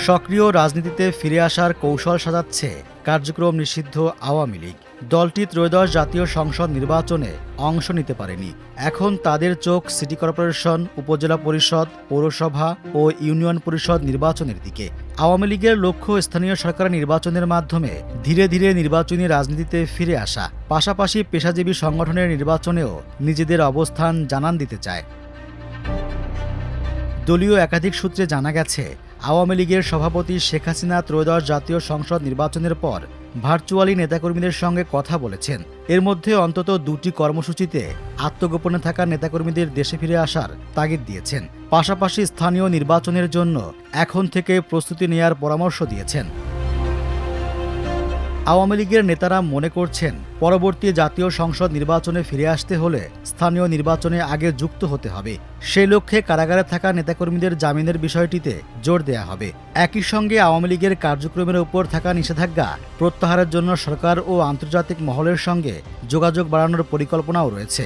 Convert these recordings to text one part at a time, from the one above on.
সক্রিয় রাজনীতিতে ফিরে আসার কৌশল সাজাচ্ছে কার্যক্রম নিষিদ্ধ আওয়ামী লীগ। দলটি ত্রয়োদশ জাতীয় সংসদ নির্বাচনে অংশ নিতে পারেনি। এখন তাদের চোখ সিটি কর্পোরেশন, উপজেলা পরিষদ, পৌরসভা ও ইউনিয়ন পরিষদ নির্বাচনের দিকে। আওয়ামী লীগের লক্ষ্য স্থানীয় সরকার নির্বাচনের মাধ্যমে ধীরে ধীরে নির্বাচনী রাজনীতিতে ফিরে আসা, পাশাপাশি পেশাজীবী সংগঠনের নির্বাচনেও নিজেদের অবস্থান জানান দিতে চায়। দলীয় একাধিক সূত্রে জানা গেছে, আওয়ামী লীগের সভাপতি শেখ হাসিনা ত্রয়োদশ জাতীয় সংসদ নির্বাচনের পর ভার্চুয়ালি নেতাকর্মীদের সঙ্গে কথা বলেছেন। এর মধ্যে অন্তত 2টি কর্মসূচিতে আত্মগোপনে থাকা নেতাকর্মীদের দেশে ফিরে আসার তাগিদ দিয়েছেন। পাশাপাশি স্থানীয় নির্বাচনের জন্য এখন থেকে প্রস্তুতি নেয়ার পরামর্শ দিয়েছেন। আওয়ামী লীগের নেতারা মনে করছেন, পরবর্তী জাতীয় সংসদ নির্বাচনে ফিরে আসতে হলে স্থানীয় নির্বাচনে আগে যুক্ত হতে হবে। সেই লক্ষ্যে কারাগারে থাকা নেতাকর্মীদের জামিনের বিষয়টিতে জোর দেয়া হবে। একই সঙ্গে আওয়ামী লীগের কার্যক্রমের উপর থাকা নিষেধাজ্ঞা প্রত্যাহারের জন্য সরকার ও আন্তর্জাতিক মহলের সঙ্গে যোগাযোগ বাড়ানোর পরিকল্পনাও রয়েছে।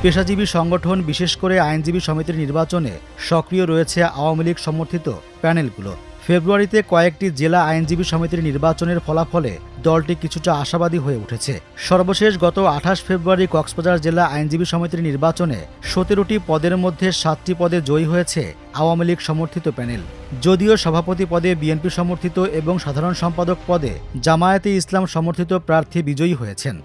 পেশাজীবী সংগঠন, বিশেষ করে আইনজীবী সমিতির নির্বাচনে সক্রিয় রয়েছে আওয়ামী লীগ সমর্থিত প্যানেলগুলো। ফেব্রুয়ারিতে কয়েকটি জেলা আইনজীবী সমিতির নির্বাচনের ফলাফলে দলটি কিছুটা আশাবাদী হয়ে উঠেছে। সর্বশেষ গত 28 ফেব্রুয়ারি কক্সবাজার জেলা আইনজীবী সমিতির নির্বাচনে 17টি পদের মধ্যে 7টি পদে জয়ী হয়েছে আওয়ামী লীগ সমর্থিত প্যানেল। যদিও সভাপতি পদে বিএনপি সমর্থিত এবং সাধারণ সম্পাদক পদে জামায়াতে ইসলাম সমর্থিত প্রার্থী বিজয়ী হয়েছেন।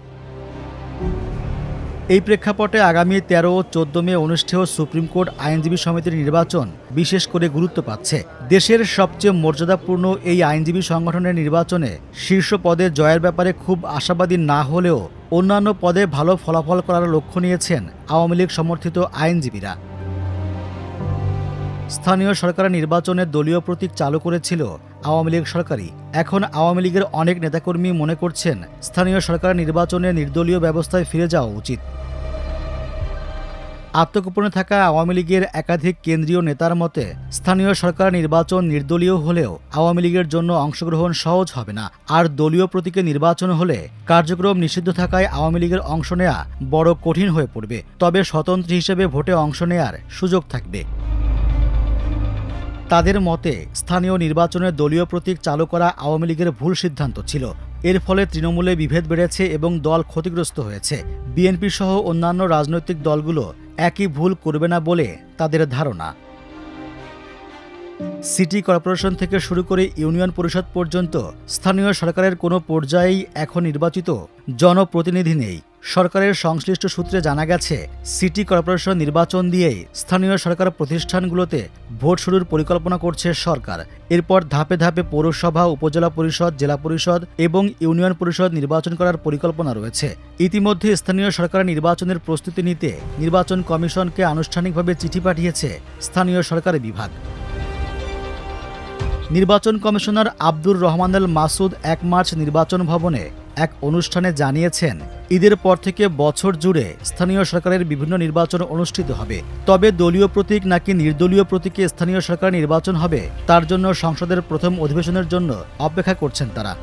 এই প্রেক্ষাপটে আগামী 13 ও 14 মে অনুষ্ঠেয় সুপ্রিম কোর্ট আইনজীবী সমিতির নির্বাচন বিশেষ করে গুরুত্ব পাচ্ছে। দেশের সবচেয়ে মর্যাদাপূর্ণ এই আইনজীবী সংগঠনের নির্বাচনে শীর্ষ পদে জয়ের ব্যাপারে খুব আশাবাদী না হলেও অন্যান্য পদে ভালো ফলাফল করার লক্ষ্য নিয়েছেন আওয়ামী লীগ সমর্থিত আইনজীবীরা। স্থানীয় সরকার নির্বাচনে দলীয় প্রতীক চালু করেছিল আওয়ামী লীগ সরকারই। এখন আওয়ামী লীগের অনেক নেতাকর্মী মনে করছেন, স্থানীয় সরকার নির্বাচনে নির্দলীয় ব্যবস্থায় ফিরে যাওয়া উচিত। আত্মগোপনে থাকা আওয়ামী লীগের একাধিক কেন্দ্রীয় নেতার মতে, স্থানীয় সরকার নির্বাচন নির্দলীয় হলেও আওয়ামী লীগের জন্য অংশগ্রহণ সহজ হবে না। আর দলীয় প্রতীকে নির্বাচন হলে কার্যক্রম নিষিদ্ধ থাকায় আওয়ামী লীগের অংশ নেয়া বড় কঠিন হয়ে পড়বে। তবে স্বতন্ত্রী হিসেবে ভোটে অংশ নেয়ার সুযোগ থাকবে। তাদের মতে, স্থানীয় নির্বাচনে দলীয় প্রতীক চালু করা আওয়ামী লীগের ভুল সিদ্ধান্ত ছিল। এর ফলে তৃণমূলে বিভেদ বেড়েছে এবং দল ক্ষতিগ্রস্ত হয়েছে। বিএনপি সহ অন্যান্য রাজনৈতিক দলগুলো একই ভুল করবে না বলে তাদের ধারণা। সিটি কর্পোরেশন থেকে শুরু করে ইউনিয়ন পরিষদ পর্যন্ত স্থানীয় সরকারের কোনো পর্যায়েই এখন নির্বাচিত জনপ্রতিনিধি নেই। সরকারের সংশ্লিষ্ট সূত্রে জানা গেছে, সিটি কর্পোরেশন নির্বাচন দিয়েই স্থানীয় সরকার প্রতিষ্ঠানগুলোতে ভোট শুরুর পরিকল্পনা করছে সরকার। এরপর ধাপে ধাপে পৌরসভা, উপজেলা পরিষদ, জেলা পরিষদ এবং ইউনিয়ন পরিষদ নির্বাচন করার পরিকল্পনা রয়েছে। ইতিমধ্যে স্থানীয় সরকার নির্বাচনের প্রস্তুতি নিতে নির্বাচন কমিশনকে আনুষ্ঠানিকভাবে চিঠি পাঠিয়েছে স্থানীয় সরকার বিভাগ। নির্বাচন কমিশনার আব্দুর রহমান আল মাসুদ 1 মার্চ নির্বাচন ভবনে এক অনুষ্ঠানে জানিয়েছেন, ঈদের পর থেকে বছর জুড়ে স্থানীয় সরকারের বিভিন্ন নির্বাচন অনুষ্ঠিত হবে। তবে দলীয় প্রতীক নাকি নির্দলীয় প্রতীকে স্থানীয় সরকার নির্বাচন হবে, তার জন্য সংসদের প্রথম অধিবেশনের জন্য অপেক্ষা করছেন তারা।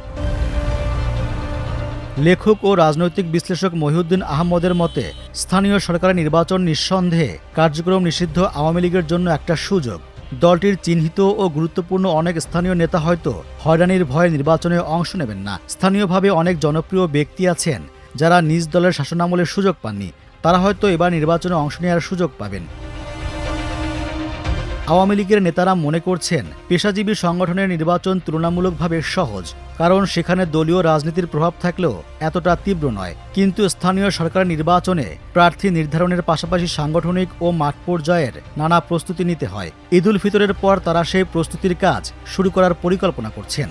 লেখক ও রাজনৈতিক বিশ্লেষক মহিউদ্দিন আহমদের মতে, স্থানীয় সরকার নির্বাচন নিঃসন্দেহে কার্যক্রম নিষিদ্ধ আওয়ামী লীগের জন্য একটা সুযোগ। দলটির চিহ্নিত ও গুরুত্বপূর্ণ অনেক স্থানীয় নেতা হয়তো হয়রানির ভয়ে নির্বাচনে অংশ নেবেন না। স্থানীয়ভাবে অনেক জনপ্রিয় ব্যক্তি আছেন যারা নিজ দলের শাসনামলে সুযোগ পাননি, তারা হয়তো এবার নির্বাচনে অংশ নেওয়ার সুযোগ পাবেন। আওয়ামী লীগের নেতারা মনে করছেন, পেশাজীবী সংগঠনের নির্বাচন তুলনামূলকভাবে সহজ, কারণ সেখানে দলীয় রাজনীতির প্রভাব থাকলেও এতটা তীব্র নয়। কিন্তু স্থানীয় সরকার নির্বাচনে প্রার্থী নির্ধারণের পাশাপাশি সাংগঠনিক ও মাঠ পর্যায়ের নানা প্রস্তুতি নিতে হয়। ঈদুল ফিতরের পর তারা সেই প্রস্তুতির কাজ শুরু করার পরিকল্পনা করছেন।